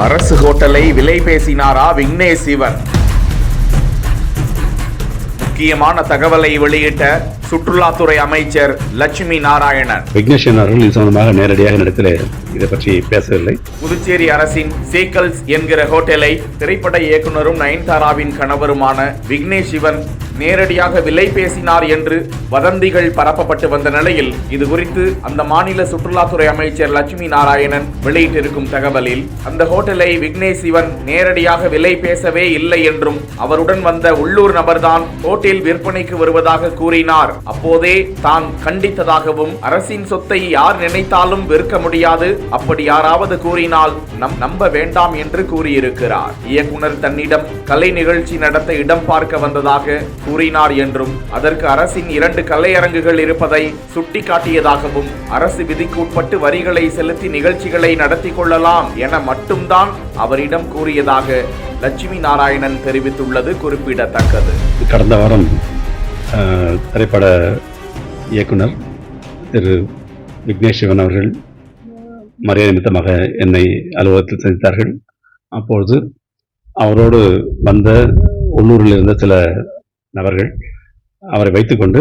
அரசு ஹோட்டலை விலை பேசினாரா விக்னேஷ் சிவன்? முக்கியமான தகவலை வெளியிட்ட சுற்றுலாத்துறை அமைச்சர் லட்சுமி நாராயணன். விக்னேஷ் அவர்கள் இது சம்பந்தமாக நேரடியாக இடத்தில் இதை பற்றி பேசவில்லை. புதுச்சேரி அரசின் சீக்கல்ஸ் என்கிற ஹோட்டலை திரைப்பட இயக்குனரும் நயன்தாராவின் கணவருமான விக்னேஷ் சிவன் நேரடியாக விலை பேசினார் என்று வதந்திகள் பரப்பப்பட்டு வந்த நிலையில் இது குறித்து அந்த மாநில சுற்றுலாத்துறை அமைச்சர் லட்சுமி நாராயணன் வெளியிட்டிருக்கும் தகவலில், அந்த ஹோட்டலை விக்னேஷ் சிவன் நேரடியாக விலை பேசவே இல்லை என்றும் அவருடன் வந்த உள்ளூர் நபர்தான் ஹோட்டல் விற்பனைக்கு வருவதாக கூறினார். அப்போதே தான் கண்டித்ததாகவும், அரசின் சொத்தை யார் நினைத்தாலும் விற்க முடியாது, அப்படி யாராவது கூறினால் நம்ப வேண்டாம் என்று கூறியிருக்கிறார். இயக்குனர் தன்னிடம் கலை நிகழ்ச்சி நடத்த இடம் பார்க்க வந்ததாக கூறினார் என்றும், அதற்கு அரசின் 2 கலையரங்குகள் இருப்பதை சுட்டிக்காட்டியதாகவும், அரசு விதிக்கு உட்பட்டு வரிகளை செலுத்தி நிகழ்ச்சிகளை நடத்தி கொள்ளலாம் என மட்டும்தான் அவரிடம் கூறியதாக லட்சுமி நாராயணன் தெரிவித்துள்ளது குறிப்பிடத்தக்கது. கடந்த வாரம் திரைப்பட இயக்குனர் திரு விக்னேஷ் சிவன் அவர்கள் மரியாதை நிமித்தமாக என்னை அலுவலகத்தில் சந்தித்தார்கள். அப்பொழுது அவரோடு வந்த உள்ளூரில் இருந்த சில நபர்கள் அவரை வைத்துக்கொண்டு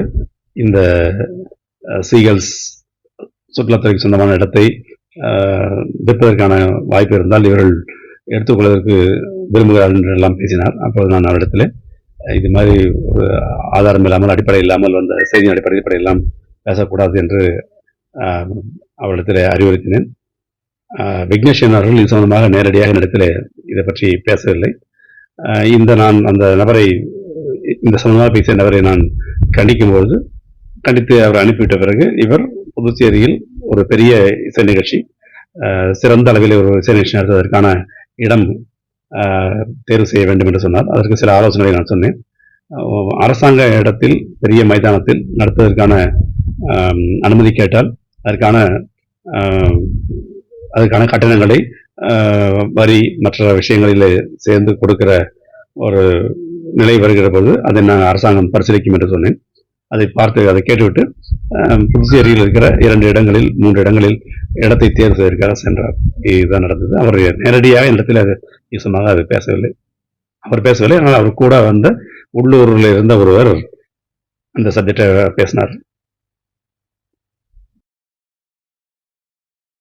இந்த சீகல்ஸ் சுற்றுலாத்துறைக்கு சொந்தமான இடத்தை விற்பதற்கான வாய்ப்பு இருந்தால் இவர்கள் எடுத்துக்கொள்வதற்கு விரும்புகிறார்கள் என்றெல்லாம் பேசினார். அப்போது நான் அவரிடத்தில் இது மாதிரி ஒரு ஆதாரம் இல்லாமல், அடிப்படை இல்லாமல், வந்த செய்தியின் அடிப்படை எல்லாம் பேசக்கூடாது என்று அவரிடத்தில் அறிவுறுத்தினேன். விக்னேஷ் அவர்கள் இது சம்பந்தமாக நேரடியாக இடத்தில் இதை பற்றி பேசவில்லை. நான் அந்த நபரை, இந்த சம்பந்தமாக பேசிய நபரை நான் கண்டித்து அவர் அனுப்பிவிட்ட பிறகு, இவர் புதுச்சேரியில் ஒரு பெரிய இசை நிகழ்ச்சி, சிறந்த அளவில் ஒரு இசை நிகழ்ச்சி நடத்துவதற்கான இடம் தேர்வு செய்ய வேண்டும் என்று சொன்னார். அதற்கு சில ஆலோசனைகளை நான் சொன்னேன். அரசாங்க இடத்தில் பெரிய மைதானத்தில் நடத்துவதற்கான அனுமதி கேட்டால் அதுக்கான கட்டணங்களை வரி மற்ற விஷயங்களில் சேர்ந்து கொடுக்கிற ஒரு நிலை வருகிற போது அதை நான் அரசாங்கம் பரிசீலிக்கும் என்று சொன்னேன். அதை கேட்டுவிட்டு புதுச்சேரியில் இருக்கிற 2 இடங்களில் 3 இடங்களில் இடத்தை தேர்வு செய்வதற்காக சென்றார். இதுதான் நடந்தது. அவர் நேரடியாக இடத்தில் நிச்சயமாக அது பேசவில்லை. ஆனால் அவர் கூட வந்த உள்ளூரில் இருந்த ஒருவர் அந்த சப்ஜெக்டை பேசினார்.